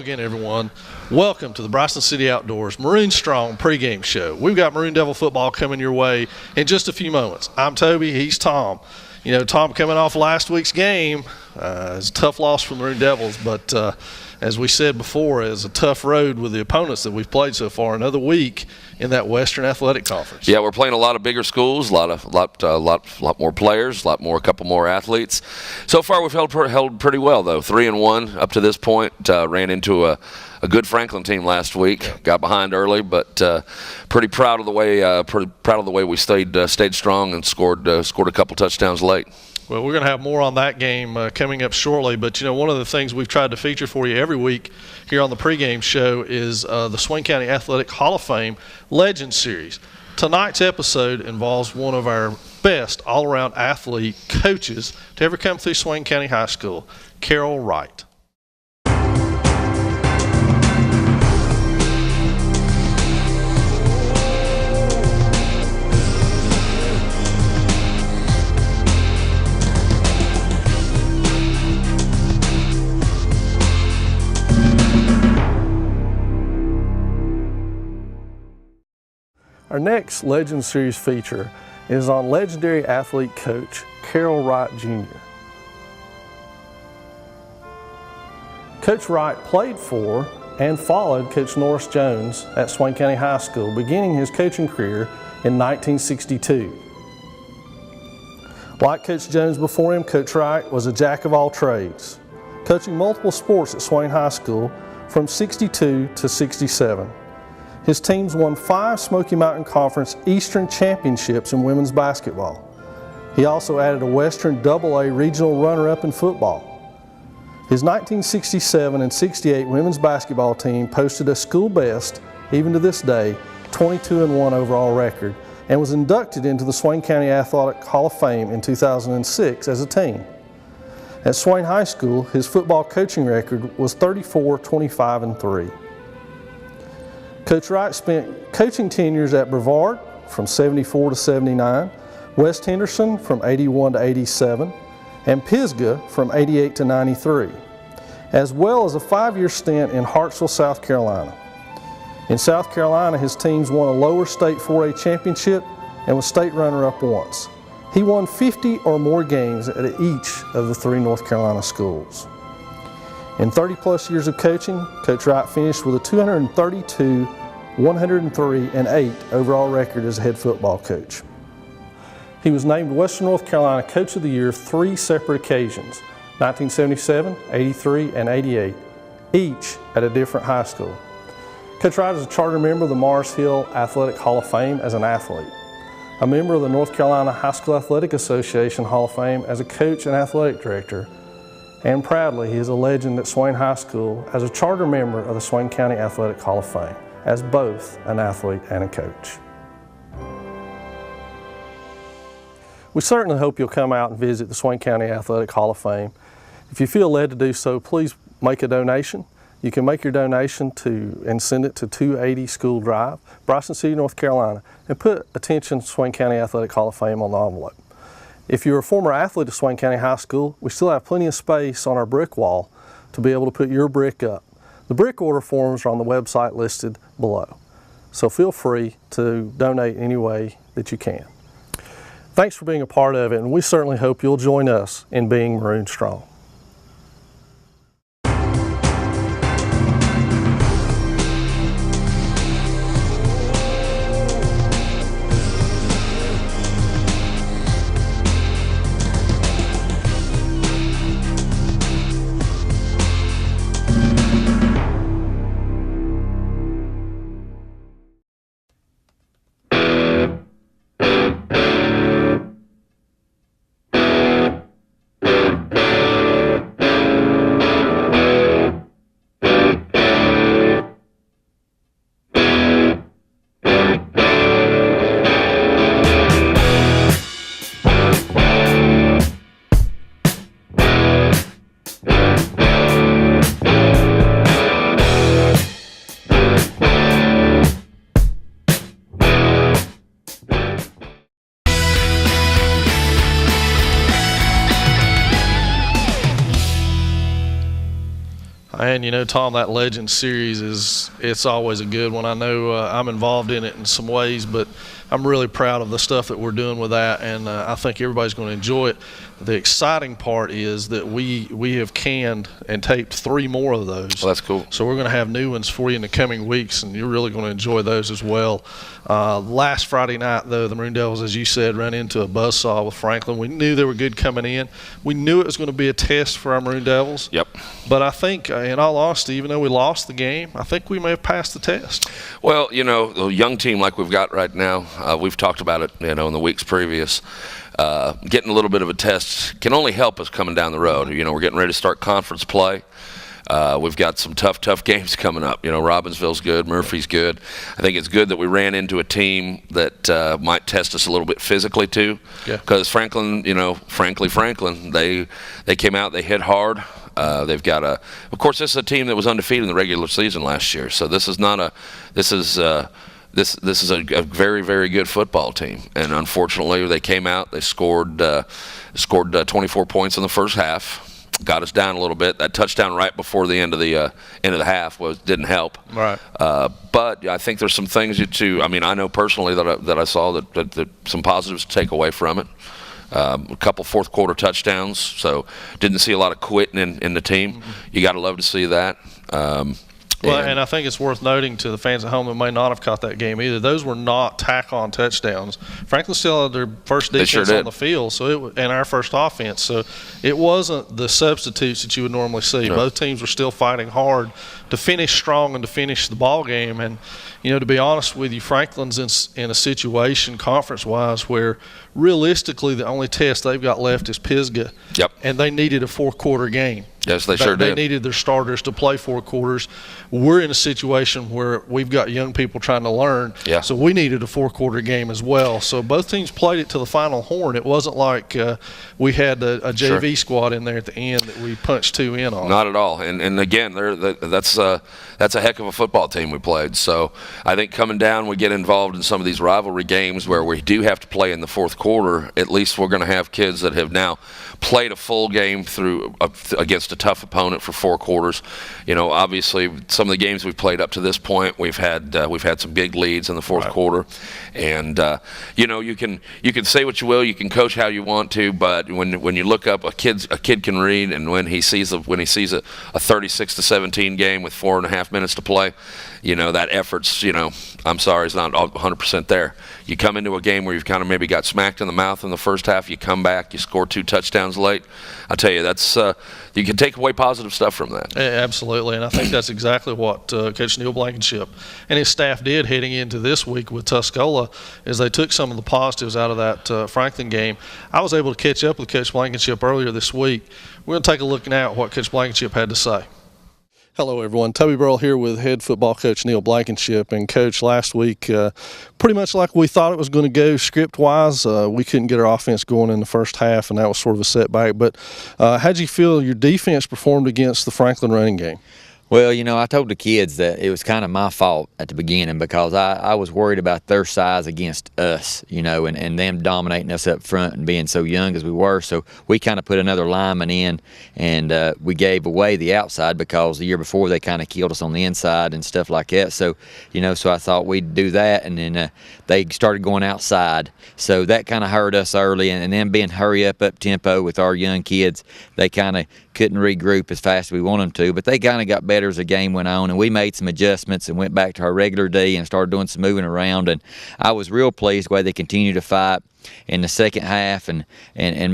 again, everyone. Welcome to the Bryson City Outdoors Maroon Strong pregame show. We've got Maroon Devil football coming your way in just a few moments. I'm Toby. He's Tom. You know, Tom coming off last week's game. It's a tough loss for the Maroon Devils, but as we said before, it's a tough road with the opponents that we've played so far. Another week in that Western Athletic Conference. Yeah, we're playing a lot of bigger schools, a lot more players, a couple more athletes. So far, we've held pretty well though. 3-1 up to this point. Ran into a good Franklin team last week. Got behind early, but pretty proud of the way we stayed strong and scored a couple touchdowns late. Well, we're going to have more on that game coming up shortly. But, you know, one of the things we've tried to feature for you every week here on the pregame show is the Swain County Athletic Hall of Fame Legend Series. Tonight's episode involves one of our best all-around athlete coaches to ever come through Swain County High School, Carol Wright. Our next Legend Series feature is on legendary athlete coach Carol Wright Jr. Coach Wright played for and followed Coach Norris Jones at Swain County High School, beginning his coaching career in 1962. Like Coach Jones before him, Coach Wright was a jack of all trades, coaching multiple sports at Swain High School from 62 to 67. His teams won 5 Smoky Mountain Conference Eastern Championships in women's basketball. He also added a Western AA regional runner-up in football. His 1967 and 68 women's basketball team posted a school best, even to this day, 22-1 overall record, and was inducted into the Swain County Athletic Hall of Fame in 2006 as a team. At Swain High School, his football coaching record was 34-25-3. Coach Wright spent coaching tenures at Brevard from 74 to 79, West Henderson from 81 to 87, and Pisgah from 88 to 93, as well as a 5-year stint in Hartsville, South Carolina. In South Carolina, his teams won a lower state 4A championship and was state runner-up once. He won 50 or more games at each of the 3 North Carolina schools. In 30-plus years of coaching, Coach Wright finished with a 232, 103, and 8 overall record as a head football coach. He was named Western North Carolina Coach of the Year 3 separate occasions, 1977, 83, and 88, each at a different high school. Coach Wright is a charter member of the Mars Hill Athletic Hall of Fame as an athlete, a member of the North Carolina High School Athletic Association Hall of Fame as a coach and athletic director, and proudly, he is a legend at Swain High School as a charter member of the Swain County Athletic Hall of Fame, as both an athlete and a coach. We certainly hope you'll come out and visit the Swain County Athletic Hall of Fame. If you feel led to do so, please make a donation. You can make your donation and send it to 280 School Drive, Bryson City, North Carolina, and put attention Swain County Athletic Hall of Fame on the envelope. If you're a former athlete at Swain County High School, we still have plenty of space on our brick wall to be able to put your brick up. The brick order forms are on the website listed below, so feel free to donate any way that you can. Thanks for being a part of it, and we certainly hope you'll join us in being Maroon Strong. Man, Tom, that Legends series it's always a good one. I know I'm involved in it in some ways, but I'm really proud of the stuff that we're doing with that, and I think everybody's going to enjoy it. The exciting part is that we have canned and taped 3 more of those. Well, that's cool. So we're going to have new ones for you in the coming weeks, and you're really going to enjoy those as well. Last Friday night, though, the Maroon Devils, as you said, ran into a buzzsaw with Franklin. We knew they were good coming in. We knew it was going to be a test for our Maroon Devils. Yep. But I think, in all honesty, even though we lost the game, I think we may have passed the test. Well, the young team like we've got right now, we've talked about it, in the weeks previous. Getting a little bit of a test can only help us coming down the road. We're getting ready to start conference play. We've got some tough games coming up. Robbinsville's good, Murphy's good. I think it's good that we ran into a team that might test us a little bit physically too. Because Franklin, Franklin, they came out, they hit hard. They've got of course, this is a team that was undefeated in the regular season last year. So this is a very, very good football team, and unfortunately, they came out. They scored 24 points in the first half, got us down a little bit. That touchdown right before the end of the half didn't help. Right. But I think there's some things I know personally that I saw that some positives to take away from it. A couple fourth quarter touchdowns, so didn't see a lot of quitting in the team. Mm-hmm. You got to love to see that. And I think it's worth noting to the fans at home that may not have caught that game either. Those were not tack-on touchdowns. Franklin still had their first defense on the field, and our first offense. So it wasn't the substitutes that you would normally see. No. Both teams were still fighting hard to finish strong and to finish the ball game. And to be honest with you, Franklin's in a situation conference-wise where realistically the only test they've got left is Pisgah. Yep. And they needed a fourth-quarter game. Yes, they sure did. They needed their starters to play 4 quarters. We're in a situation where we've got young people trying to learn, so we needed a 4-quarter game as well. So both teams played it to the final horn. It wasn't like we had a JV squad in there at the end that we punched 2 in on. Not at all. And again, that's a heck of a football team we played. So I think coming down, we get involved in some of these rivalry games where we do have to play in the fourth quarter. At least we're going to have kids that have now played a full game through against a tough opponent for 4 quarters. Obviously some of the games we've played up to this point, we've had some big leads in the fourth quarter, and you can say what you will, you can coach how you want to, but when you look up a kid can read, and when he sees a 36-17 game with 4.5 minutes to play, that effort's I'm sorry, it's not 100% there. You come into a game where you've kind of maybe got smacked in the mouth in the first half, you come back, you score 2 touchdowns late. I tell you, that's you can take away positive stuff from that. Absolutely, and I think that's exactly what Coach Neil Blankenship and his staff did heading into this week with Tuscola, is they took some of the positives out of that Franklin game. I was able to catch up with Coach Blankenship earlier this week. We're going to take a look now at what Coach Blankenship had to say. Hello, everyone. Toby Burrell here with head football coach Neil Blankenship. And, Coach, last week, pretty much like we thought it was going to go script-wise. We couldn't get our offense going in the first half, and that was sort of a setback. But how'd you feel your defense performed against the Franklin running game? Well, I told the kids that it was kind of my fault at the beginning because I was worried about their size against us, and them dominating us up front and being so young as we were. So we kind of put another lineman in, and we gave away the outside because the year before they kind of killed us on the inside and stuff like that. So, so I thought we'd do that, and then they started going outside. So that kind of hurt us early, and then being up tempo with our young kids, they kind of couldn't regroup as fast as we wanted them to, but they kind of got better as the game went on, and we made some adjustments and went back to our regular D and started doing some moving around, and I was real pleased the way they continued to fight in the second half and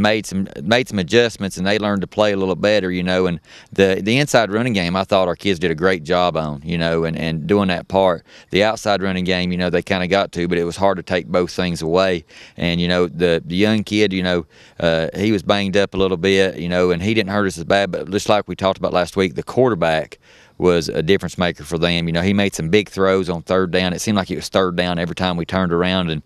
made some adjustments, and they learned to play a little better, and the inside running game I thought our kids did a great job on, and doing that part. The outside running game, they kind of got to, but it was hard to take both things away. And the young kid, he was banged up a little bit, and he didn't hurt us as bad, but just like we talked about last week, the quarterback was a difference maker for them. He made some big throws on third down. It seemed like it was third down every time we turned around, and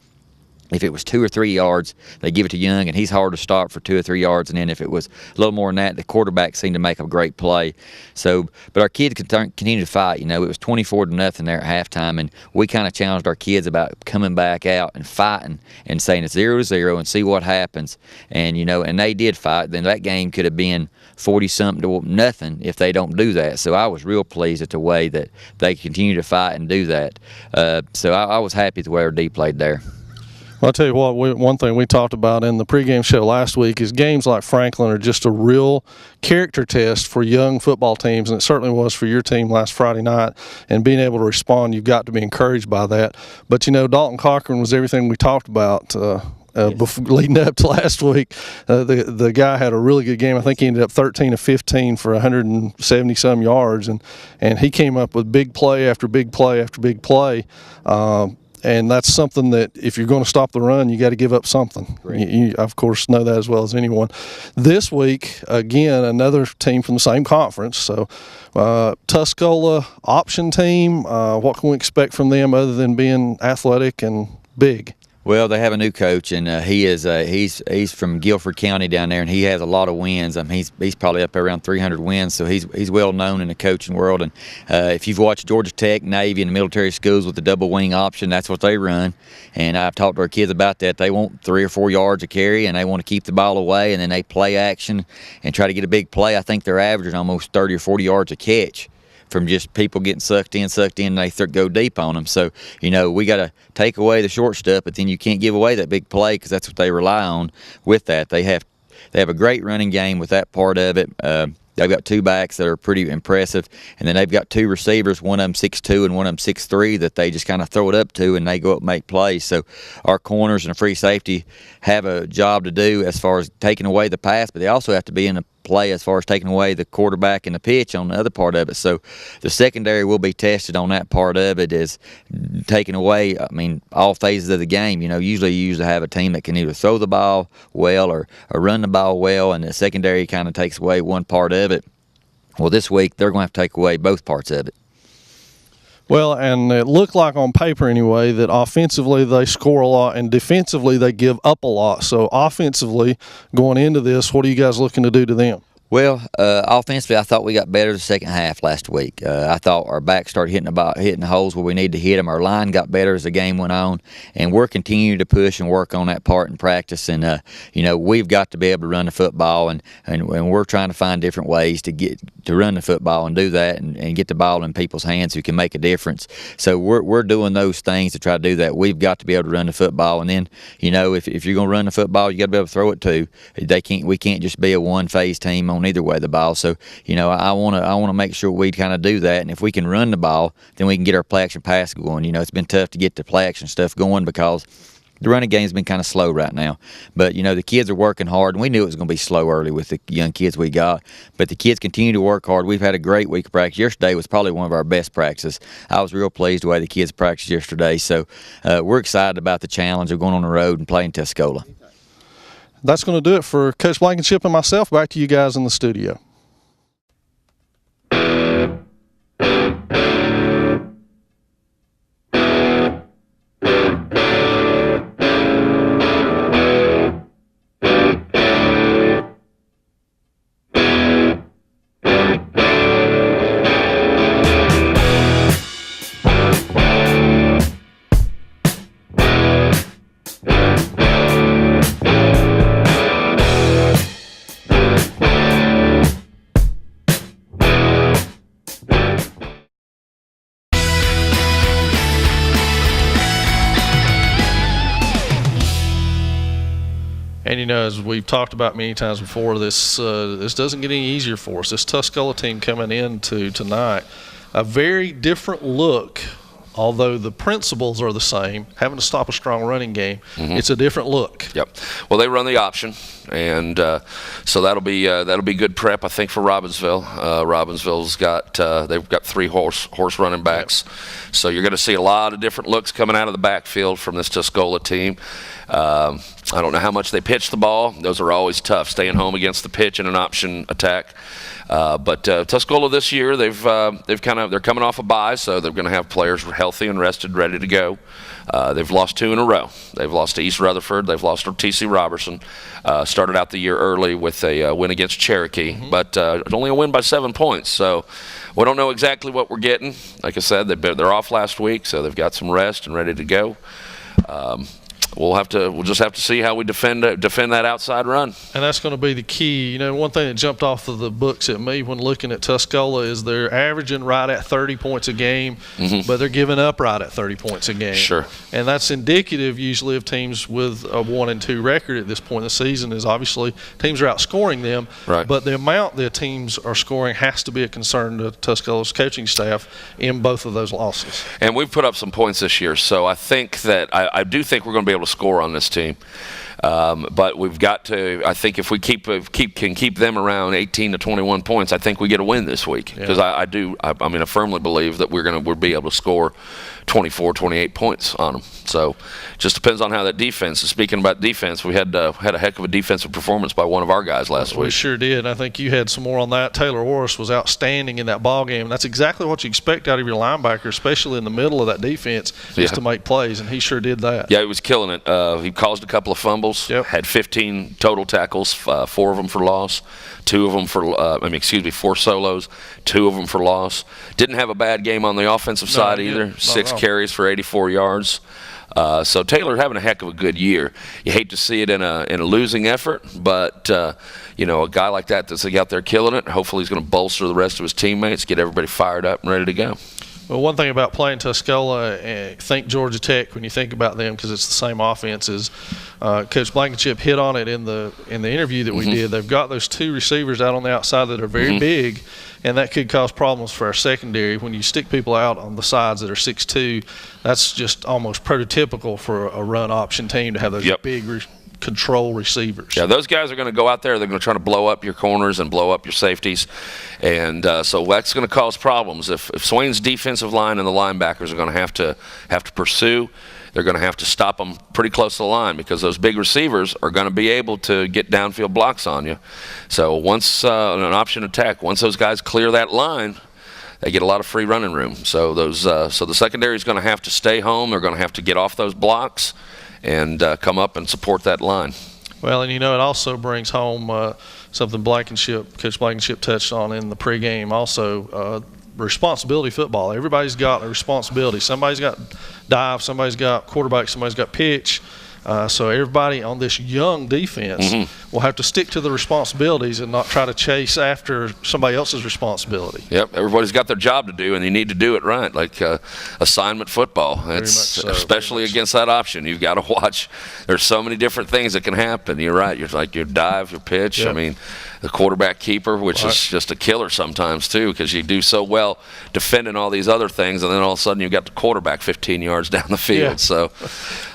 If it was 2 or 3 yards, they give it to Young, and he's hard to stop for 2 or 3 yards. And then if it was a little more than that, the quarterback seemed to make a great play. So, but our kids continue to fight. You know, it was 24-0 there at halftime, and we kind of challenged our kids about coming back out and fighting and saying it's 0-0 and see what happens. And you know, and they did fight. Then that game could have been 40-something to nothing if they don't do that. So I was real pleased at the way that they continue to fight and do that. So I was happy with the way our D played there. Well, I'll tell you what, one thing we talked about in the pregame show last week is games like Franklin are just a real character test for young football teams, and it certainly was for your team last Friday night. And being able to respond, you've got to be encouraged by that. But, you know, Dalton Cochran was everything we talked about before, leading up to last week. The guy had a really good game. I think he ended up 13 of 15 for 170-some yards, and he came up with big play after big play after big play. And that's something that if you're going to stop the run, you got to give up something. You, of course, know that as well as anyone. This week, again, another team from the same conference. So, Tuscola option team. What can we expect from them other than being athletic and big? Well, they have a new coach, and he's from Guilford County down there, and he has a lot of wins. I mean, he's probably up around 300 wins, so he's well known in the coaching world. And if you've watched Georgia Tech, Navy, and the military schools with the double wing option, that's what they run. And I've talked to our kids about that. They want 3 or 4 yards of carry, and they want to keep the ball away, and then they play action and try to get a big play. I think they're averaging almost 30 or 40 yards a catch from just people getting sucked in, and they go deep on them. So, you know, we got to take away the short stuff, but then you can't give away that big play because that's what they rely on with that. They have a great running game with that part of it. They've got 2 backs that are pretty impressive, and then they've got 2 receivers, one of them 6'2" and one of them 6'3", that they just kind of throw it up to, and they go up and make plays. So our corners and free safety have a job to do as far as taking away the pass, but they also have to be in a play as far as taking away the quarterback and the pitch on the other part of it. So the secondary will be tested on that part of it, is taking away, I mean, all phases of the game. You know, usually you have a team that can either throw the ball well or run the ball well, and the secondary kind of takes away one part of it. Well, this week they're going to have to take away both parts of it. Well, and it looked like on paper anyway that offensively they score a lot and defensively they give up a lot. So offensively, going into this, what are you guys looking to do to them? Well, offensively, I thought we got better the second half last week. I thought our backs started hitting the holes where we need to hit them. Our line got better as the game went on, and we're continuing to push and work on that part in practice. And you know, we've got to be able to run the football, and we're trying to find different ways to run the football and do that, and get the ball in people's hands who can make a difference. So we're doing those things to try to do that. We've got to be able to run the football, and then, you know, if you're going to run the football, you got to be able to throw it too. We can't just be a one-phase team on either way of the ball. So, you know, I want to make sure we kind of do that, and if we can run the ball, then we can get our play action pass going. You know, it's been tough to get the play action stuff going because the running game's been kind of slow right now. But, you know, the kids are working hard, and we knew it was going to be slow early with the young kids we got. But the kids continue to work hard. We've had a great week of practice. Yesterday was probably one of our best practices. I was real pleased the way the kids practiced yesterday. So we're excited about the challenge of going on the road and playing Tuscola. That's going to do it for Coach Blankenship and myself. Back to you guys in the studio. And, you know, as we've talked about many times before, this doesn't get any easier for us. This Tuscola team coming into tonight, a very different look, although the principles are the same, having to stop a strong running game. Mm-hmm. It's a different look. Yep. Well, they run the option, and so that'll be good prep, I think, for Robbinsville. Robbinsville's got they've got 3 horse running backs, yep. So you're going to see a lot of different looks coming out of the backfield from this Tuscola team. I don't know how much they pitch the ball. Those are always tough, staying home against the pitch in an option attack. But Tuscola this year, they're coming off a bye, so they're going to have players healthy and rested, ready to go. They've lost 2 in a row. They've lost to East Rutherford. They've lost to T.C. Robertson. Started out the year early with a win against Cherokee, but only a win by 7 points. So we don't know exactly what we're getting. Like I said, they're off last week, so they've got some rest and ready to go. We'll just have to see how we defend that outside run. And that's going to be the key. One thing that jumped off of the books at me when looking at Tuscola is they're averaging right at 30 points a game, but they're giving up right at 30 points a game. Sure. And that's indicative usually of teams with a 1-2 record at this point in the season. Is obviously teams are outscoring them, right. But the amount the teams are scoring has to be a concern to Tuscola's coaching staff in both of those losses. And we've put up some points this year, so I think that I do think we're going to be able to score on this team. But we've got to. I think if we can keep them around 18 to 21 points, I think we get a win this week. Because I firmly believe that we'll be able to score 24, 28 points on them. So it just depends on how that defense is. Speaking about defense, we had a heck of a defensive performance by one of our guys last week. We sure did. I think you had some more on that. Taylor Orris was outstanding in that ball game. That's exactly what you expect out of your linebacker, especially in the middle of that defense, is to make plays, and he sure did that. Yeah, he was killing it. He caused a couple of fumbles. Yep. Had 15 total tackles, 4 of them for loss, 2 of them for 4 solos, 2 of them for loss. Didn't have a bad game on the offensive side either. 6 carries for 84 yards. So Taylor having a heck of a good year. You hate to see it in a losing effort, but a guy like that's out there killing it. Hopefully he's going to bolster the rest of his teammates, get everybody fired up and ready to go. Well, one thing about playing Tuscola, think Georgia Tech when you think about them, because it's the same offense. Is Coach Blankenship hit on it in the interview that we did. They've got those 2 receivers out on the outside that are very big, and that could cause problems for our secondary. When you stick people out on the sides that are 6'2", that's just almost prototypical for a run option team to have those big control receivers. Yeah, those guys are going to go out there. They're going to try to blow up your corners and blow up your safeties, and so that's going to cause problems. If Swain's defensive line and the linebackers are going to have to pursue, they're going to have to stop them pretty close to the line, because those big receivers are going to be able to get downfield blocks on you. So once an option attack, once those guys clear that line, they get a lot of free running room. So the secondary is going to have to stay home. They're going to have to get off those blocks and come up and support that line. Well, and it also brings home something Coach Blankenship touched on in the pregame also, responsibility football. Everybody's got a responsibility. Somebody's got dive, somebody's got quarterback, somebody's got pitch. So everybody on this young defense will have to stick to the responsibilities and not try to chase after somebody else's responsibility. Yep, everybody's got their job to do, and you need to do it right, like assignment football. Especially against that option. You've got to watch. There's so many different things that can happen. You're right. You're like your dive, your pitch. Yep. The quarterback keeper, which is just a killer sometimes too, because you do so well defending all these other things, and then all of a sudden you've got the quarterback 15 yards down the field. Yeah. So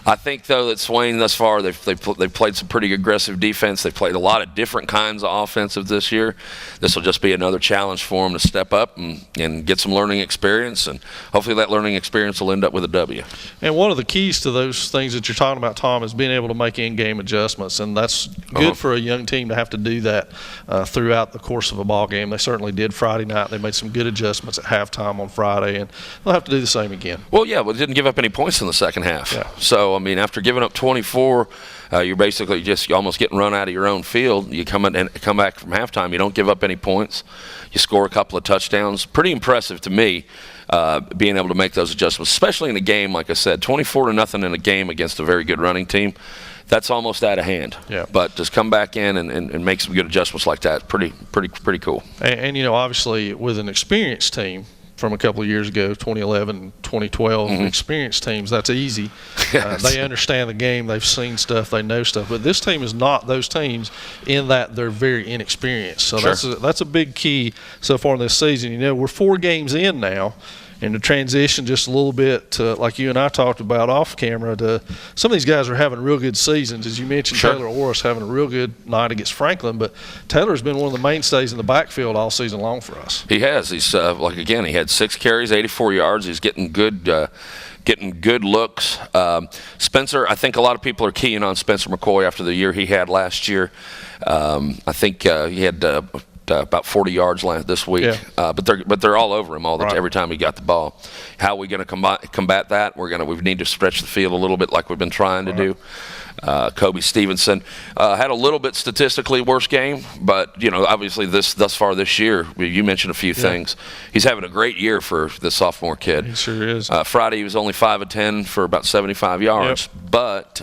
I think, though, that Swain thus far, they've played some pretty aggressive defense. They've played a lot of different kinds of offensive this year. This will just be another challenge for them to step up and get some learning experience, and hopefully that learning experience will end up with a W. And one of the keys to those things that you're talking about, Tom, is being able to make in-game adjustments, and that's good for a young team to have to do that throughout the course of a ball game. They certainly did Friday night. They made some good adjustments at halftime on Friday, and they'll have to do the same again. Well, yeah, they didn't give up any points in the second half. Yeah. So, after giving up 24, you're basically just almost getting run out of your own field. You come back from halftime, you don't give up any points. You score a couple of touchdowns. Pretty impressive to me, being able to make those adjustments, especially in a game, like I said, 24-0 in a game against a very good running team. That's almost out of hand. Yeah. But just come back in and make some good adjustments like that, pretty cool. And obviously with an experienced team from a couple of years ago, 2011, 2012, experienced teams, that's easy. Yes. They understand the game. They've seen stuff. They know stuff. But this team is not those teams in that they're very inexperienced. So that's a big key so far in this season. We're 4 games in now. And to transition just a little bit to, like you and I talked about off camera, to some of these guys are having real good seasons. As you mentioned, Taylor Orris having a real good night against Franklin, but Taylor's been one of the mainstays in the backfield all season long for us. He has. He's he had 6 carries, 84 yards. He's getting good looks. Spencer, I think a lot of people are keying on Spencer McCoy after the year he had last year. I think he had about 40 yards this week. Yeah. But they're all over him every time he got the ball. How are we going to combat that? We need to stretch the field a little bit like we've been trying to do. Kobe Stevenson had a little bit statistically worse game, but obviously thus far this year, you mentioned a few things. He's having a great year for the sophomore kid. He sure is. Friday he was only 5 of 10 for about 75 yards. Yep. But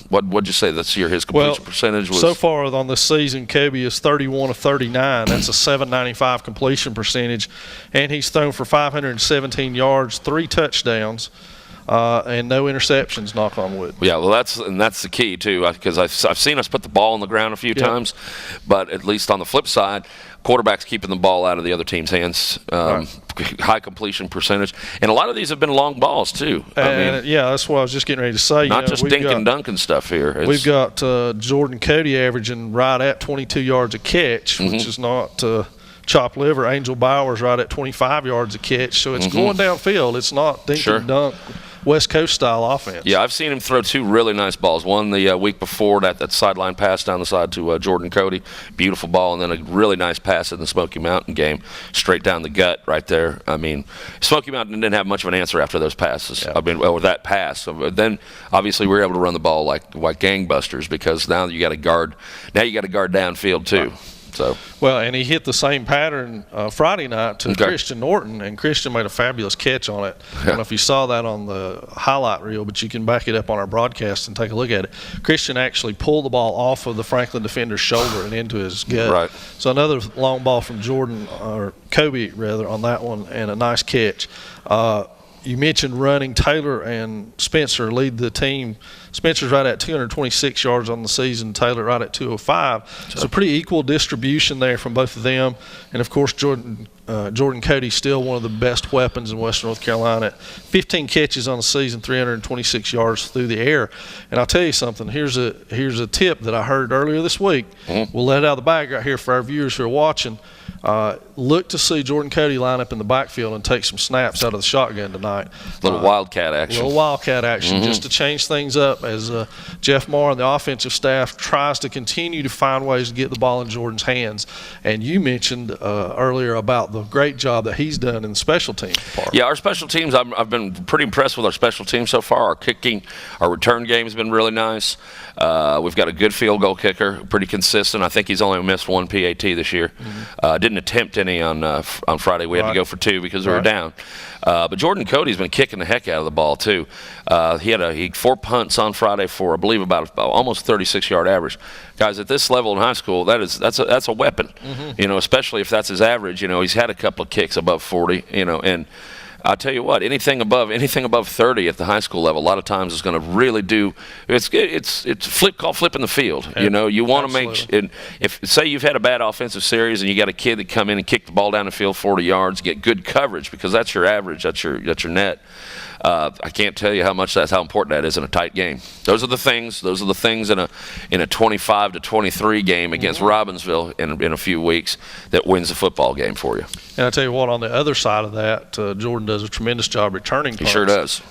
what'd you say this year his completion percentage was? So far on this season, Kobe is 31 of 39. That's a 795 completion percentage, and he's thrown for 517 yards, 3 touchdowns. And no interceptions, knock on wood. Yeah, well, that's the key too, because I've seen us put the ball on the ground a few times, but at least on the flip side, quarterback's keeping the ball out of the other team's hands. High completion percentage, and a lot of these have been long balls too. That's what I was just getting ready to say. Not just dink and dunk and stuff here. We've got Jordan Cody averaging right at 22 yards a catch, which is not chopped liver. Angel Bowers right at 25 yards a catch, so it's going downfield. It's not dink and dunk. West Coast style offense. Yeah, I've seen him throw 2 really nice balls. One the week before, that sideline pass down the side to Jordan Cody, beautiful ball, and then a really nice pass in the Smoky Mountain game, straight down the gut right there. I mean, Smoky Mountain didn't have much of an answer after those passes. Yeah. Or that pass. So then obviously we were able to run the ball like gangbusters, because now you got to guard. Now you got to guard downfield too. Right. So. Well, and he hit the same pattern Friday night to Christian Norton, and Christian made a fabulous catch on it. I don't know if you saw that on the highlight reel, but you can back it up on our broadcast and take a look at it. Christian actually pulled the ball off of the Franklin defender's shoulder and into his gut. Right. So another long ball from Kobe rather, on that one, and a nice catch. You mentioned running. Taylor and Spencer lead the team. Spencer's right at 226 yards on the season. Taylor right at 205. So pretty equal distribution there from both of them. And, of course, Jordan Cody's still one of the best weapons in Western North Carolina. 15 catches on the season, 326 yards through the air. And I'll tell you something. Here's a tip that I heard earlier this week. We'll let it out of the bag right here for our viewers who are watching. Look to see Jordan Cody line up in the backfield and take some snaps out of the shotgun tonight. Little wildcat action. Just to change things up as Jeff Marr and the offensive staff tries to continue to find ways to get the ball in Jordan's hands. And you mentioned earlier about the great job that he's done in the special teams part. Yeah, our special teams, I've been pretty impressed with our special teams so far. Our kicking, our return game has been really nice. We've got a good field goal kicker, pretty consistent. I think he's only missed 1 PAT this year. Didn't attempt any on Friday. We had to go for 2 because we were down. But Jordan Cody's been kicking the heck out of the ball too. He had 4 punts on Friday for, I believe, about almost 36-yard average. Guys, at this level in high school, that's a weapon. Especially if that's his average. He's had a couple of kicks above 40. And I'll tell you what, anything above 30 at the high school level, a lot of times is going to really do. It's called flipping the field. You want to make. If say you've had a bad offensive series and you got a kid that come in and kick the ball down the field 40 yards, get good coverage, because that's your average, that's your net. I can't tell you how important that is in a tight game. Those are the things in a 25-23 game against Robbinsville in a few weeks that wins the football game for you. And I tell you what, on the other side of that, Jordan does a tremendous job returning punts. He sure does.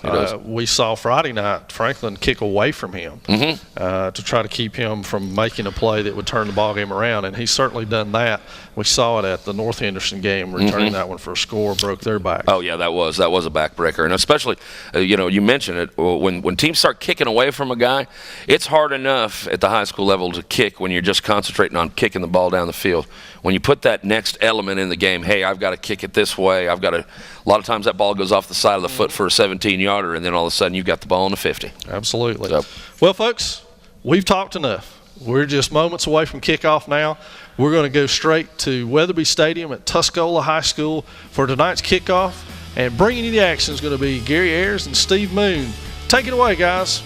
We saw Friday night Franklin kick away from him to try to keep him from making a play that would turn the ball game around, and he's certainly done that. We saw it at the North Henderson game, returning that one for a score, broke their backs. Oh yeah, that was a backbreaker, and especially you mentioned it, when teams start kicking away from a guy, it's hard enough at the high school level to kick when you're just concentrating on kicking the ball down the field. When you put that next element in the game, hey, I've got to kick it this way. A lot of times that ball goes off the side of the foot for a 17-yarder, and then all of a sudden you've got the ball in the 50. Absolutely. Well, folks, we've talked enough. We're just moments away from kickoff now. We're going to go straight to Weatherby Stadium at Tuscola High School for tonight's kickoff. And bringing you the action is going to be Gary Ayers and Steve Moon. Take it away, guys.